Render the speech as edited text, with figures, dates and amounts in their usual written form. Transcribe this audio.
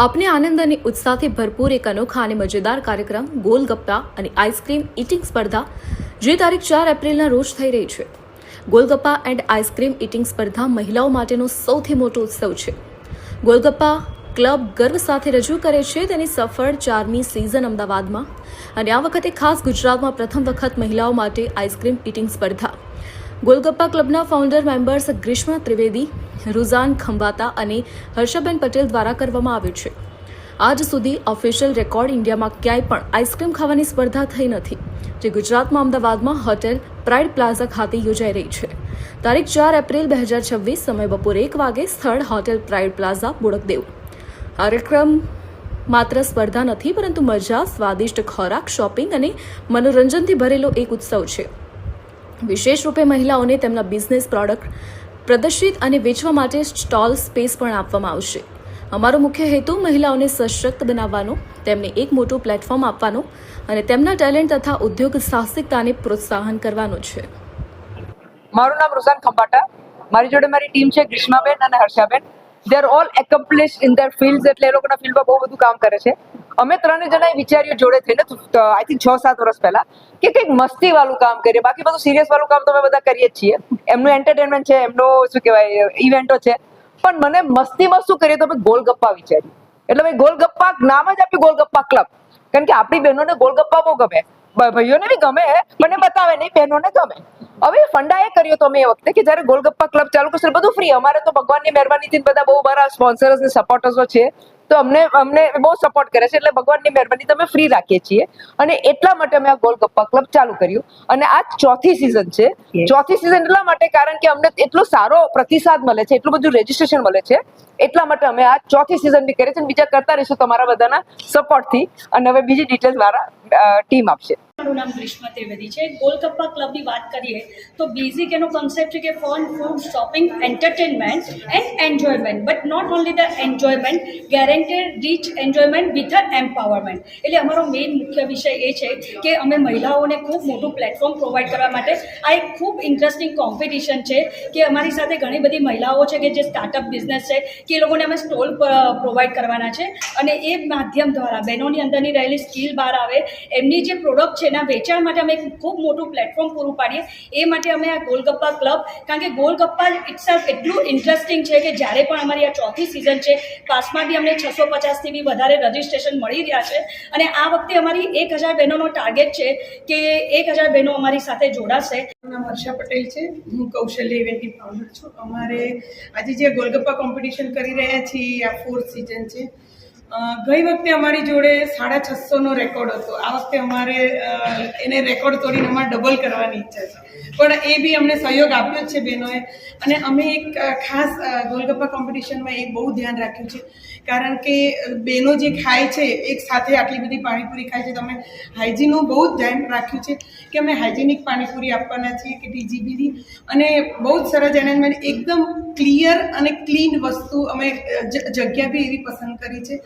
આપને આનંદ અને ઉત્સાહથી ભરપૂર એક અનોખા અને મજેદાર કાર્યક્રમ ગોલગપ્પા અને આઈસ્ક્રીમ ઈટિંગ સ્પર્ધા જે તારીખ 4 એપ્રિલના રોજ થઈ રહી છે. ગોલગપ્પા એન્ડ આઈસ્ક્રીમ ઈટિંગ સ્પર્ધા મહિલાઓ માટેનો સૌથી મોટો ઉત્સવ છે. ગોલગપ્પા ક્લબ ગર્વ સાથે રજૂ કરે છે તેની સફળ 4મી સિઝન અમદાવાદમાં, અને આ વખતે ખાસ ગુજરાતમાં પ્રથમ વખત મહિલાઓ માટે આઈસ્ક્રીમ ઈટિંગ સ્પર્ધા ગોલગપ્પા ક્લબના ફાઉન્ડર મેમ્બર્સ ગ્રીષ્મા ત્રિવેદી, રૂઝાન ખંભાતા અને હર્ષાબેન પટેલ દ્વારા કરવામાં આવ્યું છે. આજ સુધી ઓફિશિયલ રેકોર્ડ ઇન્ડિયામાં ક્યાંય પણ આઈસ્ક્રીમ ખાવાની સ્પર્ધા થઈ નથી, જે ગુજરાતમાં અમદાવાદમાં હોટેલ પ્રાઇડ પ્લાઝા ખાતે યોજાઈ રહી છે. તારીખ 4 એપ્રિલ 2026, સમય બપોરે 1 વાગે, સ્થળ હોટેલ પ્રાઇડ પ્લાઝા, બોડકદેવ. કાર્યક્રમ માત્ર સ્પર્ધા નથી, પરંતુ મજા, સ્વાદિષ્ટ ખોરાક, શોપિંગ અને મનોરંજનથી ભરેલો એક ઉત્સવ છે. વિશેષ રૂપે મહિલાઓને તેમના બિઝનેસ પ્રોડક્ટ પ્રદર્શિત અને વેચવા માટે સ્ટોલ સ્પેસ પણ આપવામાં આવશે. અમારો મુખ્ય હેતુ મહિલાઓને સશક્ત બનાવવાનો, તેમને એક મોટું પ્લેટફોર્મ આપવાનો અને તેમના ટેલેન્ટ તથા ઉદ્યોગ સાહસિકતાને પ્રોત્સાહન કરવાનો છે. મારું નામ રૂઝાન ખંભાટા. મારી જોડે મારી ટીમ છે ગ્રીષ્માબેન અને હર્ષાબેન. They are all accomplished in their fields, એટલે એ લોકોના ફિલ્ડમાં બહુ બધું કામ કરે છે. અમે ત્રણે જણાએ વિચાર્યું જોડે થઈને, આઈ થિંક 6-7 વર્ષ પહેલા, કે કંઈક મસ્તી વાળું કામ કરીએ. બાકી બધું સિરિયસ વાળું કામ તો અમે બધા કરીએ જ છીએ. એમનું એન્ટરટેનમેન્ટ છે, એમનો શું કહેવાય ઇવેન્ટો છે, પણ મને મસ્તીમાં શું કરીએ તો અમે ગોલગપ્પા વિચાર્યું. એટલે ભાઈ ગોલગપ્પા નામ જ આપ્યું ગોલગપ્પા ક્લબ, કારણ કે આપણી બહેનોને ગોલગપ્પા બહુ ગમે, ભાઈઓને બી ગમે, મને બતાવે નહીં, બહેનોને ગમે. હવે ફંડા એ કર્યો તો અમે એ વખતે કે જયારે ગોલગપ્પા ક્લબ ચાલુ કરશે બધું ફ્રી. અમારે તો ભગવાનની મહેરબાનીથી બધા બહુ મારા સ્પોન્સર્સ ને સપોર્ટર્સો છે, તો અમને બહુ સપોર્ટ કરે છે, એટલે ભગવાનની મહેરબાની તમે ફ્રી રાખીએ છીએ. અને એટલા માટે અમે આ ગોલગપ્પા ક્લબ ચાલુ કર્યું, અને આ 4થી સિઝન છે. 4થી સિઝન એટલા માટે કારણ કે અમને એટલો સારો પ્રતિસાદ મળે છે, એટલું બધું રજીસ્ટ્રેશન મળે છે, એટલા માટે અમે આ 4થી સિઝન બી કરીએ છીએ. બીજા કરતા રહીશું તમારા બધાના સપોર્ટથી. અને હવે બીજી ડિટેલ્સ મારા ટીમ આપશે. મારું નામ ગ્રીષ્મા ત્રિવેદી છે. ગોલગપ્પા ક્લબની વાત કરીએ તો બેઝિક એનો કન્સેપ્ટ છે કે fun, food, shopping, entertainment and enjoyment, but not only the enjoyment, guaranteed rich enjoyment with a empowerment. એટલે અમારો મેઇન મુખ્ય વિષય એ છે કે અમે મહિલાઓને ખૂબ મોટું પ્લેટફોર્મ પ્રોવાઈડ કરવા માટે આ એક ખૂબ ઇન્ટરેસ્ટિંગ કોમ્પિટિશન છે કે અમારી સાથે ઘણી બધી મહિલાઓ છે કે જે સ્ટાર્ટઅપ બિઝનેસ છે કે એ લોકોને અમે સ્ટોલ પ્રોવાઈડ કરવાના છે, અને એ માધ્યમ દ્વારા બહેનોની અંદરની રહેલી સ્કિલ બહાર આવે, એમની જે પ્રોડક્ટ છે એના વેચાણ માટે અમે ખૂબ મોટું પ્લેટફોર્મ પૂરું પાડીએ. એ માટે અમે આ ગોલગપ્પા ક્લબ, કારણ કે ગોલગપ્પા ઇટસેલ્ફ એટલું ઇન્ટરેસ્ટિંગ છે કે જ્યારે પણ અમારી આ 4થી સિઝન છે, પાસમાં બી અમને 650થી બી વધારે રજિસ્ટ્રેશન મળી રહ્યા છે, અને આ વખતે અમારી 1000 બહેનોનો ટાર્ગેટ છે કે 1000 બહેનો અમારી સાથે જોડાશે. મારું નામ હર્ષા પટેલ છે. હું કૌશલ્ય ઇવેન્ટની ફાઉન્ડર છું. અમારે આજે જે ગોલગપ્પા કોમ્પિટિશન કરી રહ્યા છીએ, આ 4th સિઝન છે. ગઈ વખતે અમારી જોડે 650નો રેકોર્ડ હતો. આ વખતે અમારે એને રેકોર્ડ તોડીને અમારે ડબલ કરવાની ઈચ્છા છે, પણ એ બી અમને સહયોગ આપ્યો જ છે બહેનોએ. અને અમે એક ખાસ ગોલગપ્પા કોમ્પિટિશનમાં એક બહુ ધ્યાન રાખ્યું છે, કારણ કે બહેનો જે ખાય છે, એક સાથે આટલી બધી પાણીપુરી ખાય છે, તો અમે હાઇજીનનું બહુ જ ધ્યાન રાખ્યું છે કે અમે હાઇજીનિક પાણીપુરી આપવાના છીએ કે TGBની, અને બહુ જ સરસ એરેન્જમેન્ટ, એકદમ ક્લિયર અને ક્લીન વસ્તુ. અમે જગ્યા બી એવી પસંદ કરી છે.